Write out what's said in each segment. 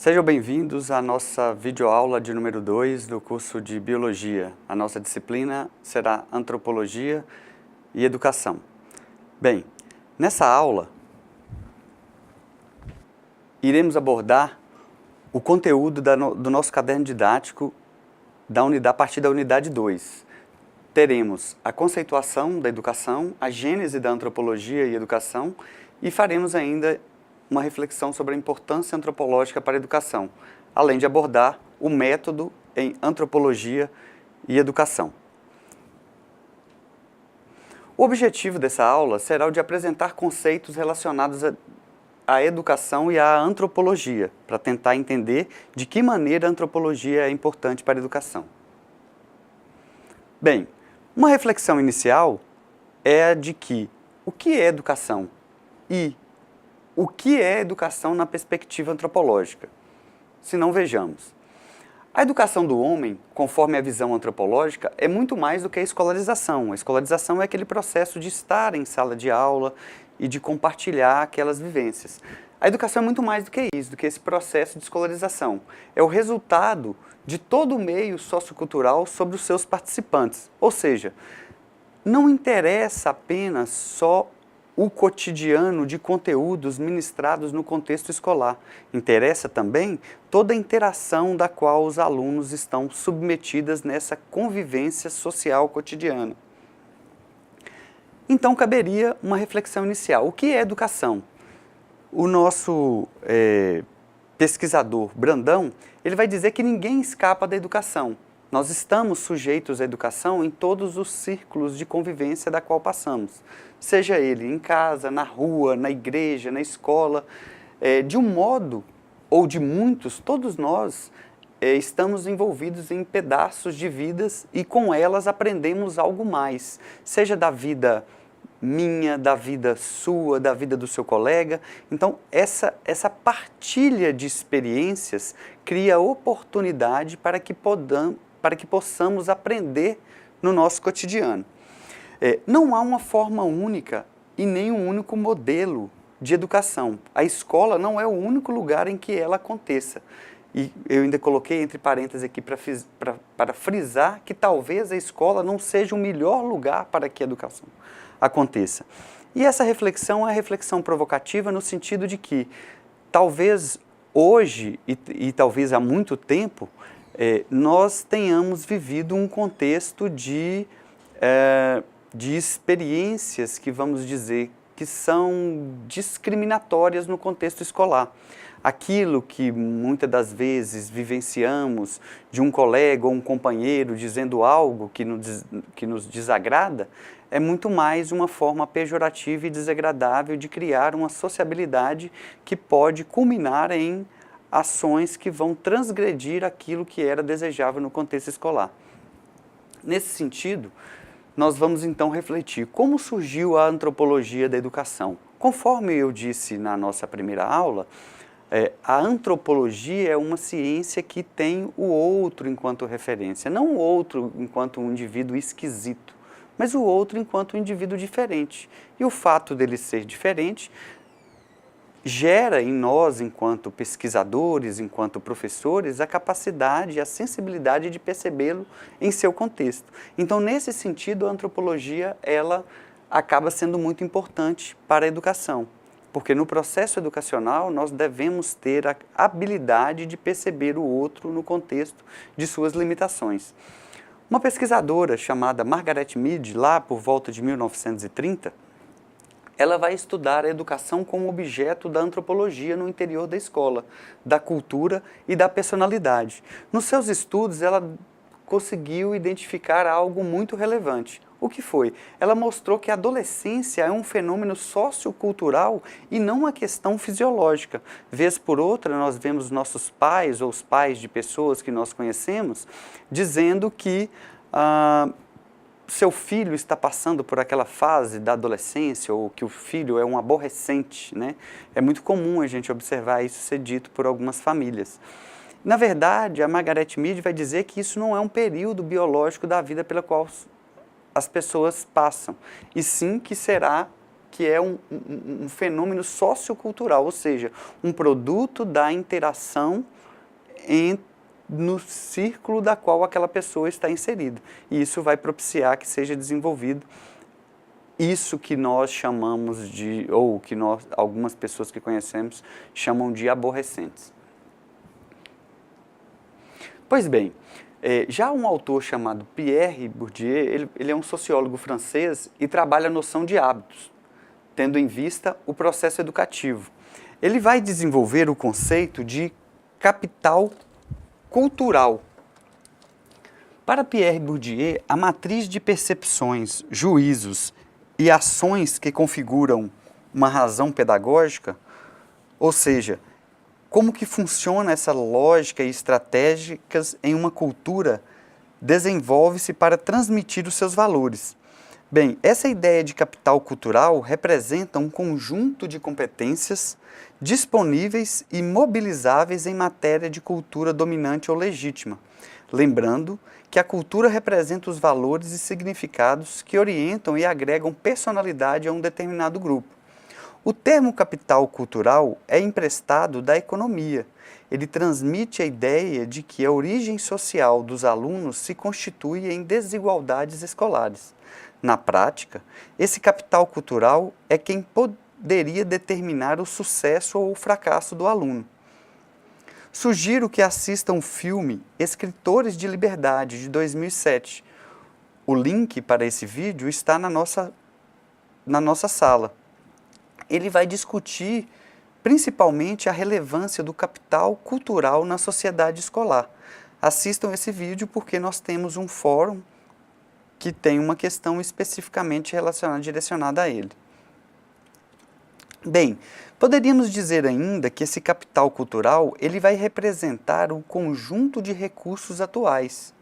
Sejam bem-vindos à nossa videoaula de número 2 do curso de Biologia. A nossa disciplina será Antropologia e Educação. Bem, nessa aula, iremos abordar o conteúdo do nosso caderno didático a partir da unidade 2. Teremos a conceituação da educação, a gênese da antropologia e educação e faremos ainda uma reflexão sobre a importância antropológica para a educação, além de abordar o método em antropologia e educação. O objetivo dessa aula será o de apresentar conceitos relacionados à educação e à antropologia, para tentar entender de que maneira a antropologia é importante para a educação. Bem, uma reflexão inicial é a de que o que é educação e o que é educação na perspectiva antropológica? Se não, vejamos. A educação do homem, conforme a visão antropológica, é muito mais do que a escolarização. A escolarização é aquele processo de estar em sala de aula e de compartilhar aquelas vivências. A educação é muito mais do que isso, do que esse processo de escolarização. É o resultado de todo o meio sociocultural sobre os seus participantes. Ou seja, não interessa apenas só o cotidiano de conteúdos ministrados no contexto escolar. Interessa também toda a interação da qual os alunos estão submetidos nessa convivência social cotidiana. Então, caberia uma reflexão inicial. O que é educação? O nosso pesquisador Brandão, ele vai dizer que ninguém escapa da educação. Nós estamos sujeitos à educação em todos os círculos de convivência da qual passamos. Seja ele em casa, na rua, na igreja, na escola. De um modo, ou de muitos, todos nós estamos envolvidos em pedaços de vidas e com elas aprendemos algo mais. Seja da vida minha, da vida sua, da vida do seu colega. Então, essa partilha de experiências cria oportunidade para que possamos aprender no nosso cotidiano. Não há uma forma única e nem um único modelo de educação. A escola não é o único lugar em que ela aconteça. E eu ainda coloquei entre parênteses aqui para frisar que talvez a escola não seja o melhor lugar para que a educação aconteça. E essa reflexão é a reflexão provocativa no sentido de que talvez hoje e talvez há muito tempo nós tenhamos vivido um contexto de experiências que vamos dizer que são discriminatórias no contexto escolar. Aquilo que muitas das vezes vivenciamos de um colega ou um companheiro dizendo algo que nos desagrada, é muito mais uma forma pejorativa e desagradável de criar uma sociabilidade que pode culminar em ações que vão transgredir aquilo que era desejável no contexto escolar. Nesse sentido, nós vamos então refletir como surgiu a antropologia da educação. Conforme eu disse na nossa primeira aula, a antropologia é uma ciência que tem o outro enquanto referência, não o outro enquanto um indivíduo esquisito, mas o outro enquanto um indivíduo diferente. E o fato dele ser diferente gera em nós, enquanto pesquisadores, enquanto professores, a capacidade, a sensibilidade de percebê-lo em seu contexto. Então, nesse sentido, a antropologia ela acaba sendo muito importante para a educação, porque no processo educacional nós devemos ter a habilidade de perceber o outro no contexto de suas limitações. Uma pesquisadora chamada Margaret Mead, lá por volta de 1930, ela vai estudar a educação como objeto da antropologia no interior da escola, da cultura e da personalidade. Nos seus estudos, ela conseguiu identificar algo muito relevante. O que foi? Ela mostrou que a adolescência é um fenômeno sociocultural e não uma questão fisiológica. Vez por outra, nós vemos nossos pais ou os pais de pessoas que nós conhecemos dizendo que seu filho está passando por aquela fase da adolescência ou que o filho é um aborrecente, né? É muito comum a gente observar isso ser dito por algumas famílias. Na verdade, a Margaret Mead vai dizer que isso não é um período biológico da vida pela qual as pessoas passam, e sim que será que é um fenômeno sociocultural, ou seja, um produto da interação no círculo da qual aquela pessoa está inserida. E isso vai propiciar que seja desenvolvido isso que nós chamamos de, ou que algumas pessoas que conhecemos chamam de aborrecentes. Pois bem, já um autor chamado Pierre Bourdieu, ele é um sociólogo francês e trabalha a noção de hábitos, tendo em vista o processo educativo. Ele vai desenvolver o conceito de capital cultural. Para Pierre Bourdieu, a matriz de percepções, juízos e ações que configuram uma razão pedagógica, ou seja, como que funciona essa lógica e estratégicas em uma cultura, desenvolve-se para transmitir os seus valores. Bem, essa ideia de capital cultural representa um conjunto de competências disponíveis e mobilizáveis em matéria de cultura dominante ou legítima, lembrando que a cultura representa os valores e significados que orientam e agregam personalidade a um determinado grupo. O termo capital cultural é emprestado da economia. Ele transmite a ideia de que a origem social dos alunos se constitui em desigualdades escolares. Na prática, esse capital cultural é quem poderia determinar o sucesso ou o fracasso do aluno. Sugiro que assistam o filme Escritores de Liberdade, de 2007. O link para esse vídeo está na nossa sala. Ele vai discutir principalmente a relevância do capital cultural na sociedade escolar. Assistam esse vídeo porque nós temos um fórum que tem uma questão especificamente relacionada, direcionada a ele. Bem, poderíamos dizer ainda que esse capital cultural ele vai representar o conjunto de recursos atuais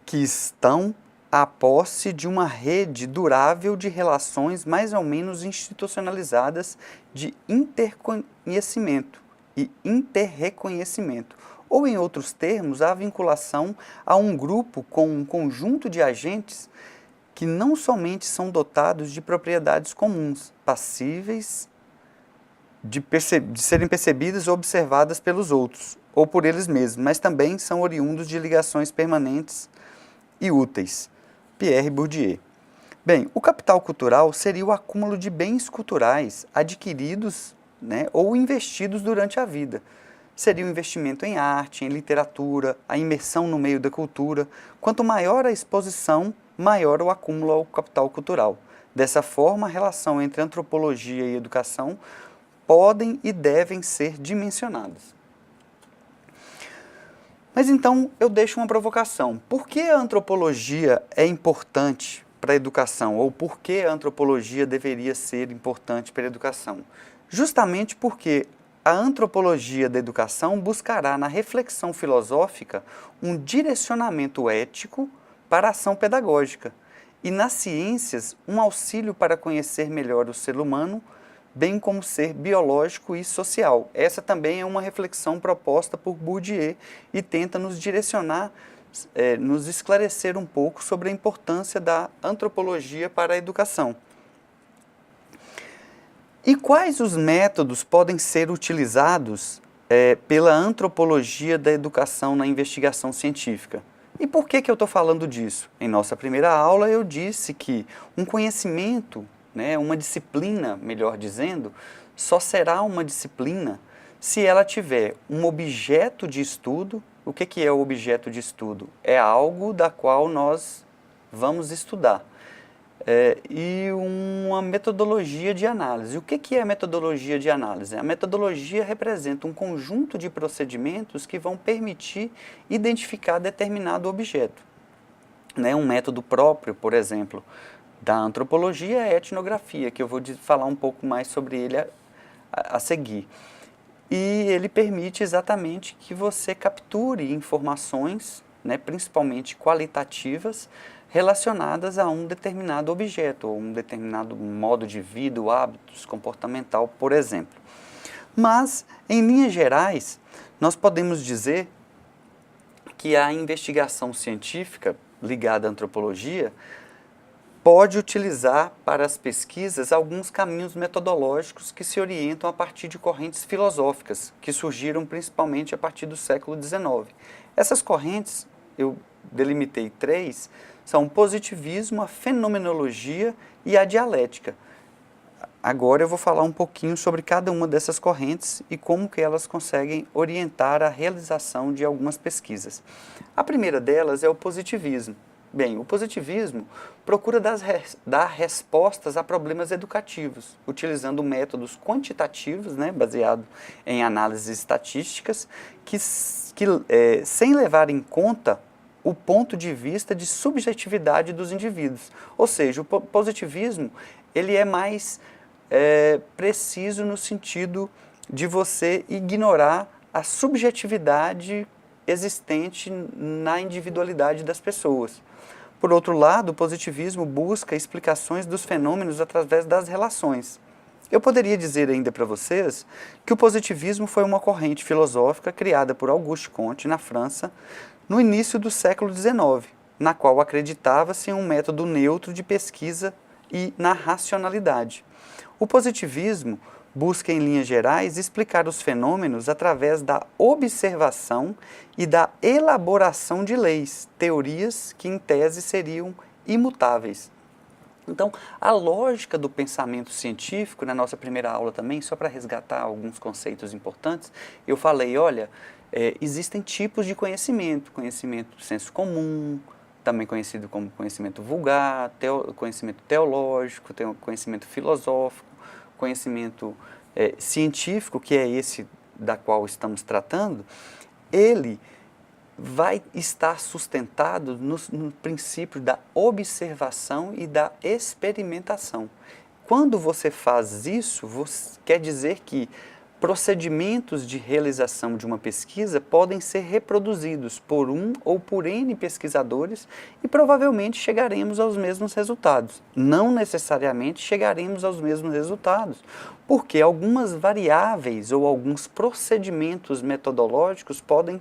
que estão à posse de uma rede durável de relações mais ou menos institucionalizadas de interconhecimento e interreconhecimento, ou em outros termos, a vinculação a um grupo com um conjunto de agentes que não somente são dotados de propriedades comuns, passíveis de serem percebidas ou observadas pelos outros, ou por eles mesmos, mas também são oriundos de ligações permanentes e úteis. Pierre Bourdieu. Bem, o capital cultural seria o acúmulo de bens culturais adquiridos, ou investidos durante a vida. Seria o investimento em arte, em literatura, a imersão no meio da cultura. Quanto maior a exposição, maior o acúmulo ao capital cultural. Dessa forma, a relação entre antropologia e educação podem e devem ser dimensionadas. Mas então eu deixo uma provocação. Por que a antropologia é importante para a educação? Ou por que a antropologia deveria ser importante para a educação? Justamente porque a antropologia da educação buscará na reflexão filosófica um direcionamento ético para a ação pedagógica e nas ciências um auxílio para conhecer melhor o ser humano, bem como ser biológico e social. Essa também é uma reflexão proposta por Bourdieu e tenta nos direcionar, nos esclarecer um pouco sobre a importância da antropologia para a educação. E quais os métodos podem ser utilizados pela antropologia da educação na investigação científica? E por que eu estou falando disso? Em nossa primeira aula eu disse que um conhecimento, uma disciplina, melhor dizendo, só será uma disciplina se ela tiver um objeto de estudo. O que é o objeto de estudo? É algo da qual nós vamos estudar. E uma metodologia de análise. O que é a metodologia de análise? A metodologia representa um conjunto de procedimentos que vão permitir identificar determinado objeto. Um método próprio, por exemplo, da antropologia é a etnografia, que eu vou falar um pouco mais sobre ele a seguir. E ele permite exatamente que você capture informações, principalmente qualitativas, relacionadas a um determinado objeto, ou um determinado modo de vida, ou hábitos comportamental, por exemplo. Mas, em linhas gerais, nós podemos dizer que a investigação científica ligada à antropologia pode utilizar para as pesquisas alguns caminhos metodológicos que se orientam a partir de correntes filosóficas, que surgiram principalmente a partir do século XIX. Essas correntes, eu delimitei 3, são o positivismo, a fenomenologia e a dialética. Agora eu vou falar um pouquinho sobre cada uma dessas correntes e como que elas conseguem orientar a realização de algumas pesquisas. A primeira delas é o positivismo. Bem, o positivismo procura dar respostas a problemas educativos, utilizando métodos quantitativos, baseado em análises estatísticas, que sem levar em conta o ponto de vista de subjetividade dos indivíduos. Ou seja, o positivismo ele é mais preciso no sentido de você ignorar a subjetividade existente na individualidade das pessoas. Por outro lado, o positivismo busca explicações dos fenômenos através das relações. Eu poderia dizer ainda para vocês que o positivismo foi uma corrente filosófica criada por Auguste Comte, na França, no início do século XIX, na qual acreditava-se em um método neutro de pesquisa e na racionalidade. O positivismo busca, em linhas gerais, explicar os fenômenos através da observação e da elaboração de leis, teorias que, em tese, seriam imutáveis. Então, a lógica do pensamento científico, na nossa primeira aula também, só para resgatar alguns conceitos importantes, eu falei, olha, existem tipos de conhecimento, conhecimento do senso comum, também conhecido como conhecimento vulgar, conhecimento teológico, conhecimento filosófico, conhecimento científico, que é esse da qual estamos tratando, ele vai estar sustentado no princípio da observação e da experimentação. Quando você faz isso, quer dizer que procedimentos de realização de uma pesquisa podem ser reproduzidos por um ou por N pesquisadores e provavelmente chegaremos aos mesmos resultados. Não necessariamente chegaremos aos mesmos resultados, porque algumas variáveis ou alguns procedimentos metodológicos podem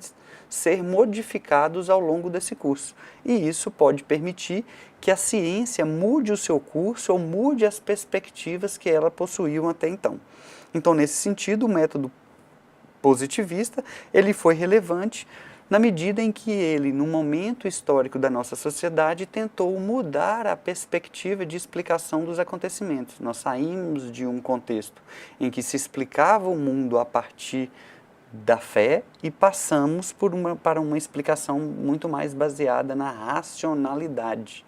ser modificados ao longo desse curso. E isso pode permitir que a ciência mude o seu curso ou mude as perspectivas que ela possuía até então. Então, nesse sentido, o método positivista ele foi relevante na medida em que ele, no momento histórico da nossa sociedade, tentou mudar a perspectiva de explicação dos acontecimentos. Nós saímos de um contexto em que se explicava o mundo a partir da fé e passamos para uma explicação muito mais baseada na racionalidade.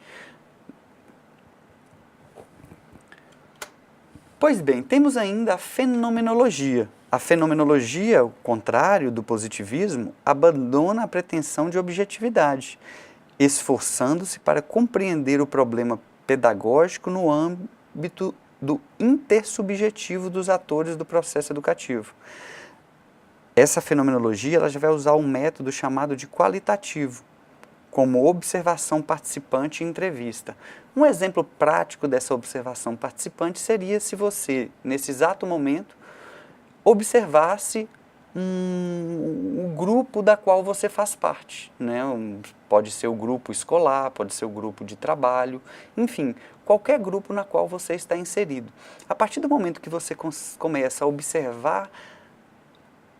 Pois bem, temos ainda a fenomenologia. A fenomenologia, ao contrário do positivismo, abandona a pretensão de objetividade, esforçando-se para compreender o problema pedagógico no âmbito do intersubjetivo dos atores do processo educativo. Essa fenomenologia ela já vai usar um método chamado de qualitativo, como observação participante e entrevista. Um exemplo prático dessa observação participante seria se você, nesse exato momento, observasse um grupo da qual você faz parte. Pode ser o grupo escolar, pode ser o grupo de trabalho, enfim, qualquer grupo na qual você está inserido. A partir do momento que você começa a observar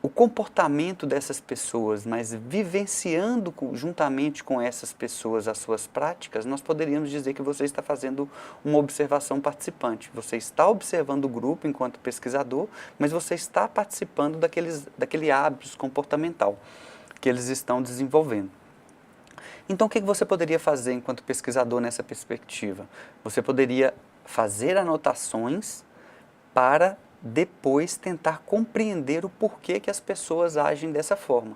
o comportamento dessas pessoas, mas vivenciando juntamente com essas pessoas as suas práticas, nós poderíamos dizer que você está fazendo uma observação participante. Você está observando o grupo enquanto pesquisador, mas você está participando daquele hábito comportamental que eles estão desenvolvendo. Então, o que você poderia fazer enquanto pesquisador nessa perspectiva? Você poderia fazer anotações para depois tentar compreender o porquê que as pessoas agem dessa forma.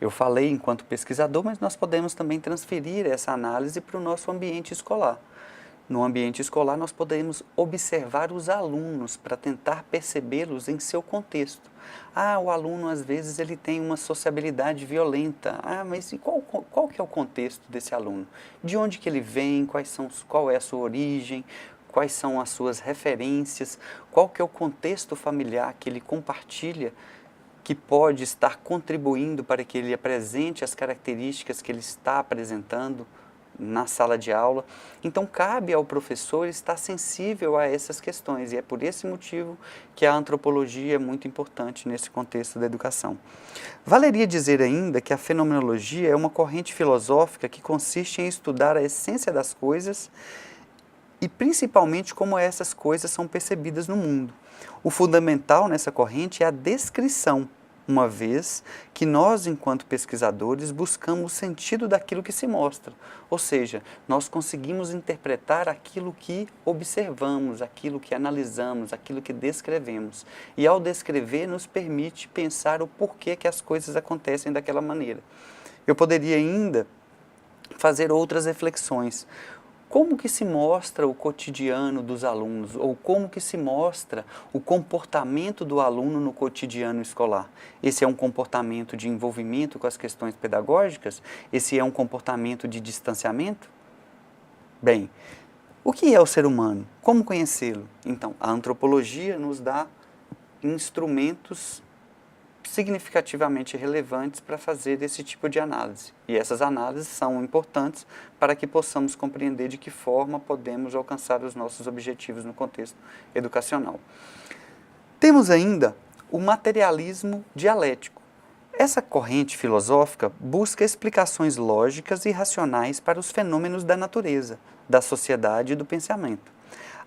Eu falei enquanto pesquisador, mas nós podemos também transferir essa análise para o nosso ambiente escolar. No ambiente escolar, nós podemos observar os alunos para tentar percebê-los em seu contexto. O aluno, às vezes, ele tem uma sociabilidade violenta. Mas e qual que é o contexto desse aluno? De onde que ele vem? Qual é a sua origem? Quais são as suas referências, qual que é o contexto familiar que ele compartilha, que pode estar contribuindo para que ele apresente as características que ele está apresentando na sala de aula. Então, cabe ao professor estar sensível a essas questões, e é por esse motivo que a antropologia é muito importante nesse contexto da educação. Valeria dizer ainda que a fenomenologia é uma corrente filosófica que consiste em estudar a essência das coisas e principalmente como essas coisas são percebidas no mundo. O fundamental nessa corrente é a descrição, uma vez que nós, enquanto pesquisadores, buscamos o sentido daquilo que se mostra, ou seja, nós conseguimos interpretar aquilo que observamos, aquilo que analisamos, aquilo que descrevemos. E ao descrever, nos permite pensar o porquê que as coisas acontecem daquela maneira. Eu poderia ainda fazer outras reflexões. Como que se mostra o cotidiano dos alunos, ou como que se mostra o comportamento do aluno no cotidiano escolar? Esse é um comportamento de envolvimento com as questões pedagógicas? Esse é um comportamento de distanciamento? Bem, o que é o ser humano? Como conhecê-lo? Então, a antropologia nos dá instrumentos significativamente relevantes para fazer esse tipo de análise. E essas análises são importantes para que possamos compreender de que forma podemos alcançar os nossos objetivos no contexto educacional. Temos ainda o materialismo dialético. Essa corrente filosófica busca explicações lógicas e racionais para os fenômenos da natureza, da sociedade e do pensamento.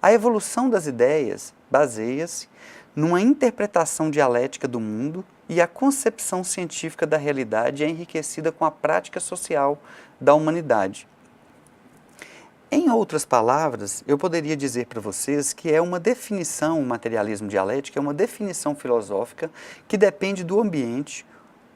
A evolução das ideias baseia-se numa interpretação dialética do mundo, e a concepção científica da realidade é enriquecida com a prática social da humanidade. Em outras palavras, eu poderia dizer para vocês que é uma definição, o materialismo dialético é uma definição filosófica que depende do ambiente,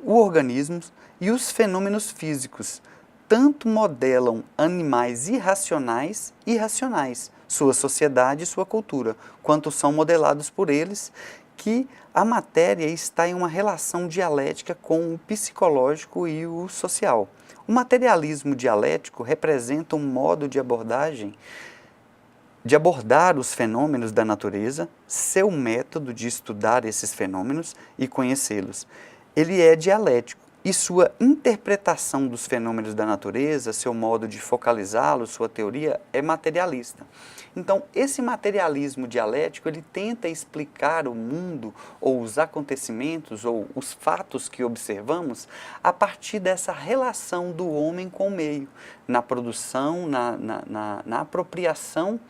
os organismos e os fenômenos físicos. Tanto modelam animais irracionais e racionais, sua sociedade e sua cultura, quanto são modelados por eles, que a matéria está em uma relação dialética com o psicológico e o social. O materialismo dialético representa um modo de abordar os fenômenos da natureza, seu método de estudar esses fenômenos e conhecê-los. Ele é dialético e sua interpretação dos fenômenos da natureza, seu modo de focalizá-los, sua teoria, é materialista. Então, esse materialismo dialético, ele tenta explicar o mundo, ou os acontecimentos, ou os fatos que observamos, a partir dessa relação do homem com o meio, na produção, na apropriação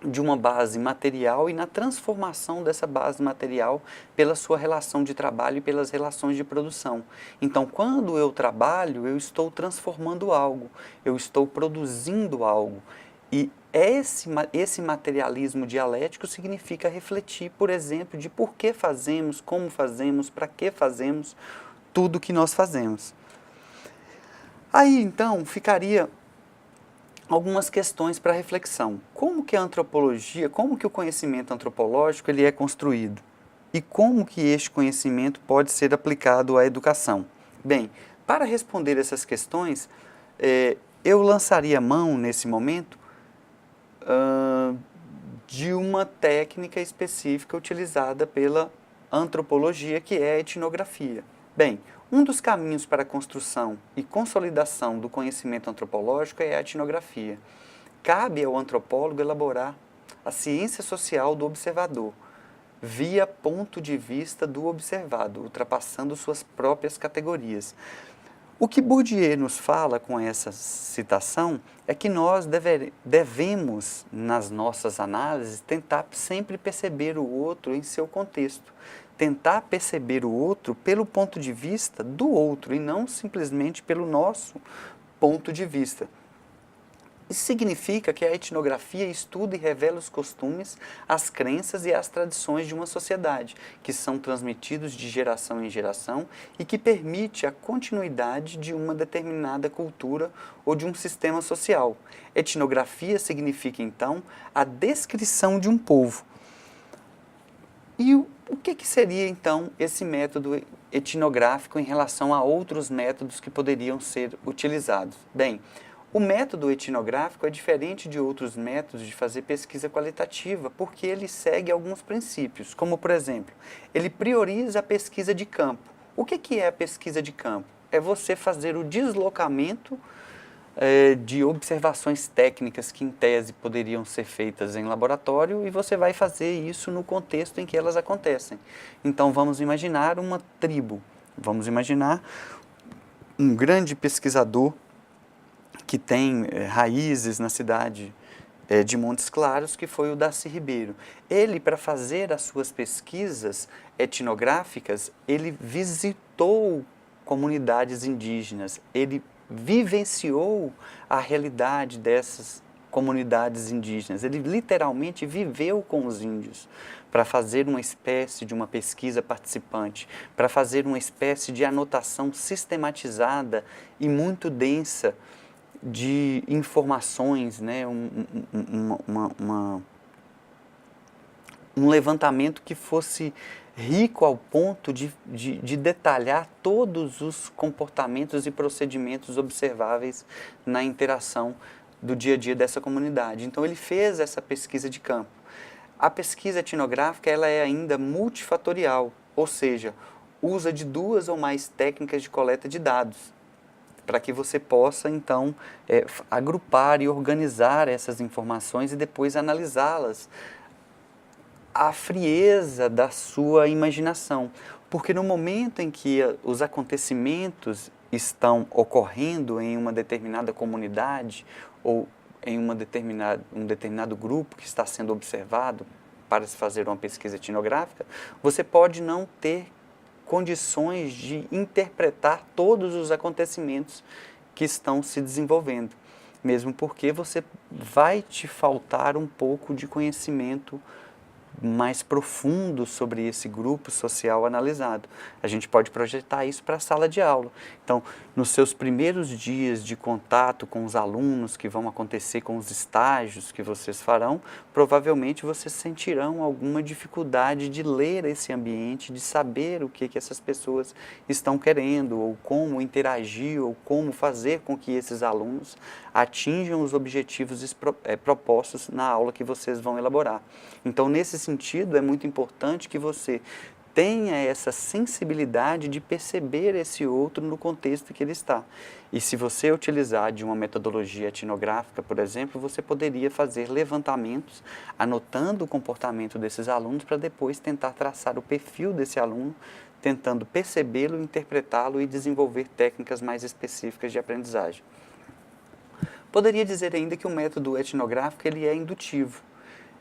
de uma base material e na transformação dessa base material pela sua relação de trabalho e pelas relações de produção. Então, quando eu trabalho, eu estou transformando algo, eu estou produzindo algo. E esse materialismo dialético significa refletir, por exemplo, de por que fazemos, como fazemos, para que fazemos tudo o que nós fazemos. Aí, então, ficaria algumas questões para reflexão. Como que a antropologia, como que o conhecimento antropológico ele é construído? E como que este conhecimento pode ser aplicado à educação? Bem, para responder essas questões, eu lançaria mão, nesse momento, de uma técnica específica utilizada pela antropologia, que é a etnografia. Bem, um dos caminhos para a construção e consolidação do conhecimento antropológico é a etnografia. Cabe ao antropólogo elaborar a ciência social do observador, via ponto de vista do observado, ultrapassando suas próprias categorias. O que Bourdieu nos fala com essa citação é que nós devemos, nas nossas análises, tentar sempre perceber o outro em seu contexto. Tentar perceber o outro pelo ponto de vista do outro e não simplesmente pelo nosso ponto de vista. Isso significa que a etnografia estuda e revela os costumes, as crenças e as tradições de uma sociedade, que são transmitidos de geração em geração e que permite a continuidade de uma determinada cultura ou de um sistema social. Etnografia significa, então, a descrição de um povo. E o que seria, então, esse método etnográfico em relação a outros métodos que poderiam ser utilizados? Bem, o método etnográfico é diferente de outros métodos de fazer pesquisa qualitativa, porque ele segue alguns princípios, como, por exemplo, ele prioriza a pesquisa de campo. O que é a pesquisa de campo? É você fazer o deslocamento de observações técnicas que, em tese, poderiam ser feitas em laboratório, e você vai fazer isso no contexto em que elas acontecem. Então, vamos imaginar uma tribo, vamos imaginar um grande pesquisador que tem raízes na cidade de Montes Claros, que foi o Darcy Ribeiro. Ele, para fazer as suas pesquisas etnográficas, ele visitou comunidades indígenas, ele vivenciou a realidade dessas comunidades indígenas, ele literalmente viveu com os índios para fazer uma espécie de uma pesquisa participante, para fazer uma espécie de anotação sistematizada e muito densa de informações, né? Um levantamento que fosse rico ao ponto de detalhar todos os comportamentos e procedimentos observáveis na interação do dia a dia dessa comunidade. Então, ele fez essa pesquisa de campo. A pesquisa etnográfica ela é ainda multifatorial, ou seja, usa de 2 ou mais técnicas de coleta de dados, para que você possa, então, agrupar e organizar essas informações e depois analisá-las à frieza da sua imaginação. Porque no momento em que os acontecimentos estão ocorrendo em uma determinada comunidade ou em um determinado grupo que está sendo observado para se fazer uma pesquisa etnográfica, você pode não ter condições de interpretar todos os acontecimentos que estão se desenvolvendo, mesmo porque vai te faltar um pouco de conhecimento mais profundo sobre esse grupo social analisado. A gente pode projetar isso para a sala de aula. Então, nos seus primeiros dias de contato com os alunos, que vão acontecer com os estágios que vocês farão, provavelmente vocês sentirão alguma dificuldade de ler esse ambiente, de saber o que essas pessoas estão querendo, ou como interagir, ou como fazer com que esses alunos atinjam os objetivos propostos na aula que vocês vão elaborar. Então, nesse sentido, é muito importante que você tenha essa sensibilidade de perceber esse outro no contexto que ele está. E se você utilizar de uma metodologia etnográfica, por exemplo, você poderia fazer levantamentos, anotando o comportamento desses alunos, para depois tentar traçar o perfil desse aluno, tentando percebê-lo, interpretá-lo e desenvolver técnicas mais específicas de aprendizagem. Poderia dizer ainda que o método etnográfico ele é indutivo.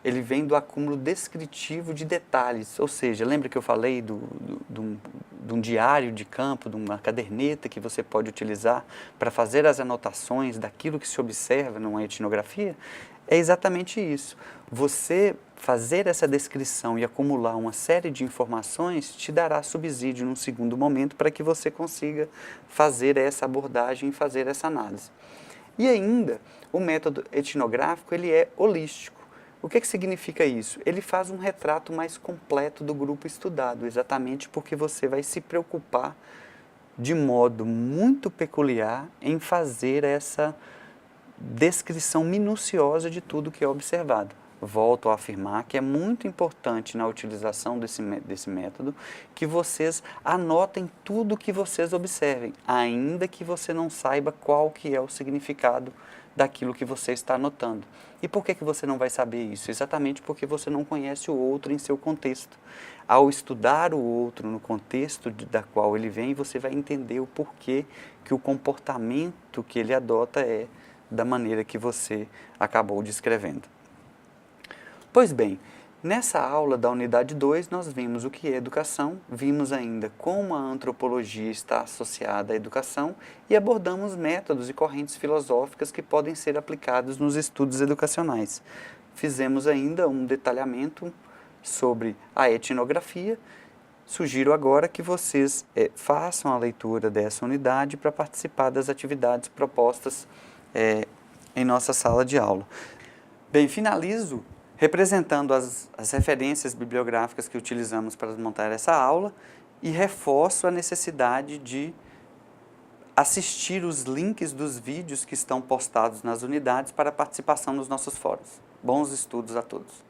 Ele vem do acúmulo descritivo de detalhes, ou seja, lembra que eu falei de um diário de campo, de uma caderneta que você pode utilizar para fazer as anotações daquilo que se observa numa etnografia? É exatamente isso. Você fazer essa descrição e acumular uma série de informações te dará subsídio num segundo momento para que você consiga fazer essa abordagem e fazer essa análise. E ainda, o método etnográfico ele é holístico. O que significa isso? Ele faz um retrato mais completo do grupo estudado, exatamente porque você vai se preocupar de modo muito peculiar em fazer essa descrição minuciosa de tudo que é observado. Volto a afirmar que é muito importante na utilização desse método que vocês anotem tudo que vocês observem, ainda que você não saiba qual que é o significado daquilo que você está anotando. E por que você não vai saber isso? Exatamente porque você não conhece o outro em seu contexto. Ao estudar o outro no contexto da qual ele vem, você vai entender o porquê que o comportamento que ele adota é da maneira que você acabou descrevendo. Pois bem, nessa aula da unidade 2 nós vimos o que é educação, vimos ainda como a antropologia está associada à educação e abordamos métodos e correntes filosóficas que podem ser aplicados nos estudos educacionais. Fizemos ainda um detalhamento sobre a etnografia. Sugiro agora que vocês façam a leitura dessa unidade para participar das atividades propostas em nossa sala de aula. Bem, finalizo representando as referências bibliográficas que utilizamos para montar essa aula e reforço a necessidade de assistir os links dos vídeos que estão postados nas unidades para participação nos nossos fóruns. Bons estudos a todos!